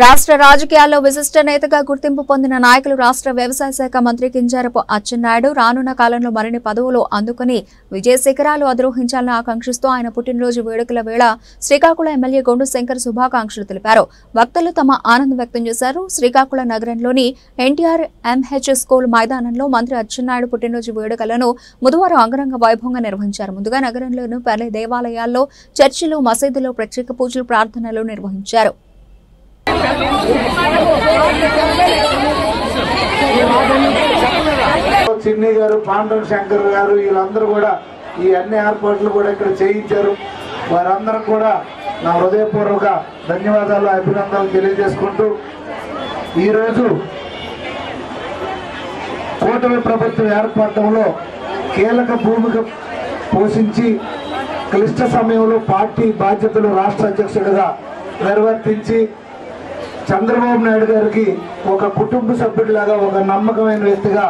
రాష్ట్ర రాజకీయాల్లో విశిష్ట నేతగా గుర్తింపు పొందిన నాయకులు రాష్ట్ర వ్యవసాయ శాఖ మంత్రి కింజారపు అచ్చెన్నాయుడు రానున్న కాలంలో మరిన్ని పదవులు అందుకుని విజయ శిఖరాలు అధిరోహించాలని ఆకాంక్షిస్తూ ఆయన పుట్టినరోజు వేడుకల వేళ శ్రీకాకుళం ఎమ్మెల్యే గొండు శంకర్ శుభాకాంక్షలు తెలిపారు. భక్తులు తమ ఆనందం వ్యక్తం చేశారు. శ్రీకాకుళం నగరంలోని ఎన్టీఆర్ ఎంహెచ్ స్కూల్ మైదానంలో మంత్రి అచ్చెన్నాయుడు పుట్టినరోజు వేడుకలను బుధవారం అంగరంగ వైభవంగా నిర్వహించారు. ముందుగా నగరంలోని పలు దేవాలయాల్లో, చర్చిలు, మసీదులో ప్రత్యేక పూజలు, ప్రార్థనలు నిర్వహించారు. చిన్ని గారు, పాండవ శంకర్ గారు వీళ్ళందరూ కూడా ఈ అన్ని ఏర్పాట్లు కూడా ఇక్కడ చేయించారు. వారందరూ కూడా నా హృదయపూర్వక ధన్యవాదాలు, అభినందనలు తెలియజేసుకుంటూ ఈరోజు కూటమి ప్రభుత్వం ఏర్పడటంలో కీలక భూమిక పోషించి క్లిష్ట సమయంలో పార్టీ బాధ్యతలు రాష్ట్ర అధ్యక్షుడిగా నిర్వర్తించి చంద్రబాబు నాయుడు గారికి ఒక కుటుంబ సభ్యుడిలాగా, ఒక నమ్మకమైన వ్యక్తిగా,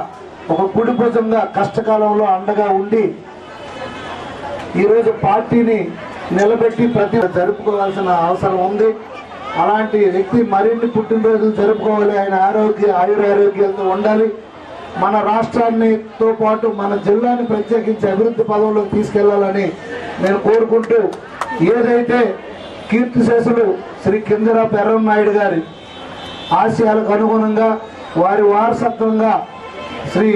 ఒక కుడి భుజంగా కష్టకాలంలో అండగా ఉండి ఈరోజు పార్టీని నిలబెట్టి జరుపుకోవాల్సిన అవసరం ఉంది. అలాంటి వ్యక్తి మరిన్ని పుట్టినరోజులు జరుపుకోవాలి. ఆయన ఆయురారోగ్యాలతో ఉండాలి. మన రాష్ట్రాన్నితో పాటు మన జిల్లాని ప్రత్యేకించి అభివృద్ధి పదంలోకి తీసుకెళ్లాలని నేను కోరుకుంటూ, ఏదైతే కీర్తిశేషులు శ్రీ కింజరాపు ఎర్రన్నాయుడు గారి ఆశయాలకు అనుగుణంగా వారి వారసత్వంగా శ్రీ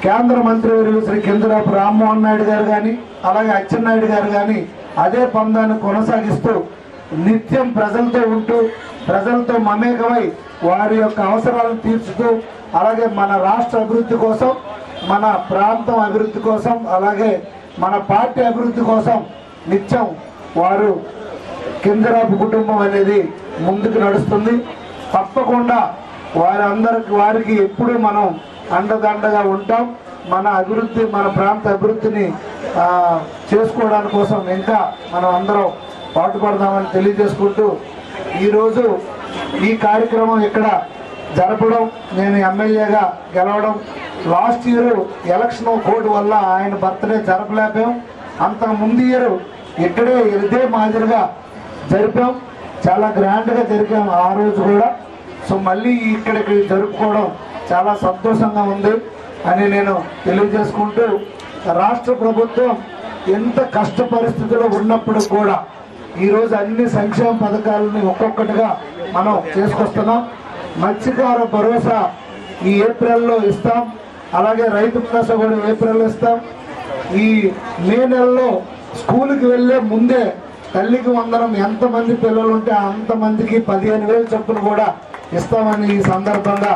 కేంద్ర మంత్రివర్యులు శ్రీ కింజరాపు రామ్మోహన్ నాయుడు గారు కానీ, అలాగే అచ్చెన్నాయుడు గారు కానీ అదే పందాన్ని కొనసాగిస్తూ నిత్యం ప్రజలతో ఉంటూ, ప్రజలతో మమేకమై వారి యొక్క అవసరాలను తీర్చుతూ, అలాగే మన రాష్ట్ర అభివృద్ధి కోసం, మన ప్రాంతం అభివృద్ధి కోసం, అలాగే మన పార్టీ అభివృద్ధి కోసం నిత్యం వారు కింజరాపు కుటుంబం అనేది ముందుకు నడుస్తుంది. తప్పకుండా వారికి ఎప్పుడూ మనం అండదండగా ఉంటాం. మన అభివృద్ధి, మన ప్రాంత అభివృద్ధిని చేసుకోవడానికి కోసం ఇంకా మనం అందరం పాటుపడదామని తెలియజేసుకుంటూ, ఈరోజు ఈ కార్యక్రమం ఇక్కడ జరపడం, నేను ఎమ్మెల్యేగా గెలవడం, లాస్ట్ ఇయర్ ఎలక్షన్ కోడ్ వల్ల ఆయన బర్త్డే జరపలేకపోయాం. అంతకు ముందు ఇయర్ ఇక్కడే ఇదే మాదిరిగా జరిపాం. చాలా గ్రాండ్గా జరిపాం ఆ రోజు కూడా. సో మళ్ళీ ఇక్కడికి జరుపుకోవడం చాలా సంతోషంగా ఉంది అని నేను తెలియజేసుకుంటూ, రాష్ట్ర ప్రభుత్వం ఎంత కష్ట పరిస్థితిలో ఉన్నప్పుడు కూడా ఈరోజు అన్ని సంక్షేమ పథకాలని ఒక్కొక్కటిగా మనం చేసుకొస్తున్నాం. మత్స్యకార భరోసా ఈ ఏప్రిల్లో ఇస్తాం. అలాగే రైతు భరోసా కూడా ఏప్రిల్లో ఇస్తాం. ఈ మే నెలలో స్కూల్కి వెళ్ళే ముందే తల్లికి వందనం ఎంతమంది పిల్లలు ఉంటే అంతమందికి 15,000 చొప్పున కూడా ఇస్తామని ఈ సందర్భంగా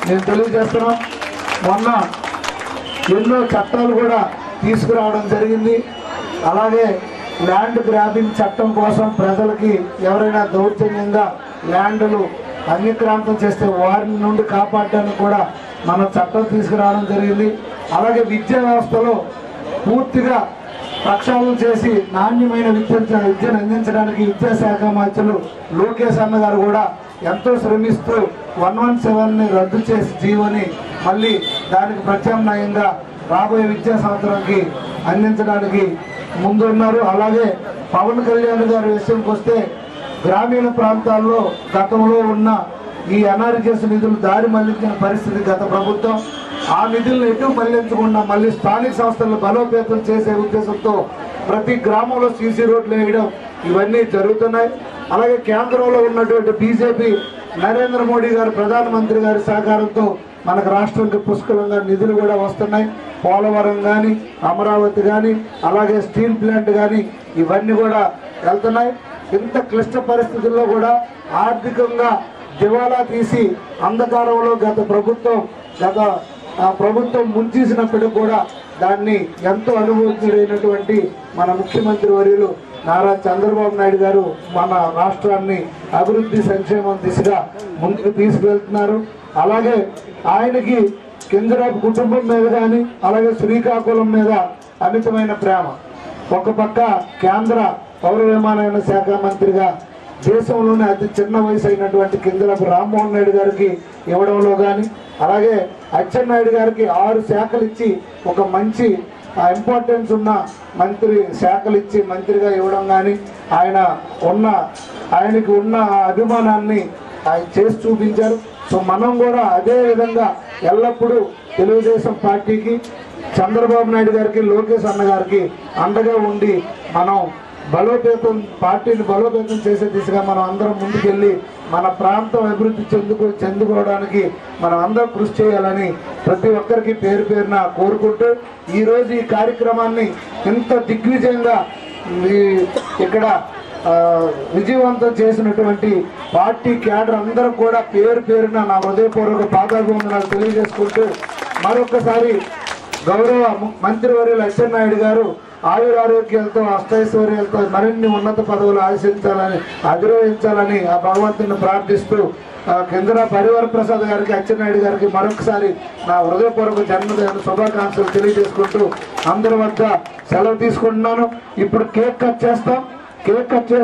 నేను తెలియజేస్తున్నాం. మొన్న ఎన్నో చట్టాలు కూడా తీసుకురావడం జరిగింది. అలాగే ల్యాండ్ గ్రాబింగ్ చట్టం కోసం ప్రజలకి ఎవరైనా దౌర్జన్యంగా ల్యాండ్లు అన్యక్రాంతం చేస్తే వారి నుండి కాపాడడానికి కూడా మనం చట్టం తీసుకురావడం జరిగింది. అలాగే విద్యా వ్యవస్థలో పూర్తిగా ప్రక్షాళన చేసి నాణ్యమైన విద్యను అందించడానికి విద్యాశాఖ మంత్రులు లోకేష్ అన్న గారు కూడా ఎంతో శ్రమిస్తూ 117ని రద్దు చేసి జీవోని మళ్ళీ దానికి ప్రత్యామ్నాయంగా రాబోయే విద్యా సంవత్సరానికి అందించడానికి ముందున్నారు. అలాగే పవన్ కళ్యాణ్ గారి విషయంకి వస్తే గ్రామీణ ప్రాంతాల్లో గతంలో ఉన్న ఈ ఎన్ఆర్జీఎస్ నిధులు దారి మళ్లించిన పరిస్థితి గత ప్రభుత్వం. ఆ నిధులను ఎటు మళ్లించకుండా మళ్ళీ స్థానిక సంస్థలను బలోపేతం చేసే ఉద్దేశంతో ప్రతి గ్రామంలో సీసీ రోడ్లు వేయడం ఇవన్నీ జరుగుతున్నాయి. అలాగే కేంద్రంలో ఉన్నటువంటి బీజేపీ నరేంద్ర మోడీ గారు ప్రధానమంత్రి గారి సహకారంతో మనకు రాష్ట్రానికి పుష్కలంగా నిధులు కూడా వస్తున్నాయి. పోలవరం కానీ, అమరావతి కానీ, అలాగే స్టీల్ ప్లాంట్ కానీ ఇవన్నీ కూడా వెళ్తున్నాయి. ఇంత క్లిష్ట పరిస్థితుల్లో కూడా ఆర్థికంగా దివాలా తీసి అంధకారంలో గత ప్రభుత్వం ముంచేసినప్పటికీ కూడా దాన్ని ఎంతో అనుభవించినటువంటి మన ముఖ్యమంత్రి వర్యులు నారా చంద్రబాబు నాయుడు గారు మన రాష్ట్రాన్ని అభివృద్ధి సంక్షేమం దిశగా ముందుకు తీసుకువెళ్తున్నారు. అలాగే ఆయనకి కింజరాపు కుటుంబం మీద కానీ, అలాగే శ్రీకాకుళం మీద అమితమైన ప్రేమ. ఒక పక్క కేంద్ర పౌర విమానయాన శాఖ మంత్రిగా దేశంలోనే అతి చిన్న వయసు అయినటువంటి కింజరాపు రామ్మోహన్ నాయుడు గారికి ఇవ్వడంలో కానీ, అలాగే అచ్చెన్నాయుడు గారికి 6 శాఖలు ఇచ్చి ఒక మంచి ఇంపార్టెన్స్ ఉన్న మంత్రి శాఖలు ఇచ్చి మంత్రిగా ఇవ్వడం కానీ, ఆయనకి ఉన్న అభిమానాన్ని ఆయన చేసి చూపించారు. సో మనం కూడా అదే విధంగా ఎల్లప్పుడూ తెలుగుదేశం పార్టీకి, చంద్రబాబు నాయుడు గారికి, లోకేష్ అన్న గారికి అండగా ఉండి మనం పార్టీని బలోపేతం చేసే దిశగా మనం అందరం ముందుకెళ్ళి మన ప్రాంతం అభివృద్ధి చెందుకోవడానికి మనం అందరం కృషి చేయాలని ప్రతి ఒక్కరికి పేరు పేరున కోరుకుంటూ ఈరోజు ఈ కార్యక్రమాన్ని ఇంత దిగ్విజయంగా ఇక్కడ విజయవంతం చేసినటువంటి పార్టీ క్యాడర్ అందరూ కూడా పేరు పేరున నా హృదయపూర్వక పాదాభివందనాలు తెలియజేసుకుంటూ మరొకసారి గౌరవ మంత్రివర్యులు అచ్చెన్నాయుడు గారు ఆయురారోగ్యాలతో, అష్టైశ్వర్యాలతో మరిన్ని ఉన్నత పదవులు అధిరోహించాలని ఆ భగవంతుని ప్రార్థిస్తూ కింజరా పరివార ప్రసాద్ గారికి, అచ్చెన్నాయుడు గారికి మరొకసారి నా హృదయపూర్వక జన్మదిన శుభాకాంక్షలు తెలియజేసుకుంటూ అందరి వద్ద సెలవు తీసుకుంటున్నాను. ఇప్పుడు కేక్ కట్ చేస్తాం. కేక్ కట్ చేసిన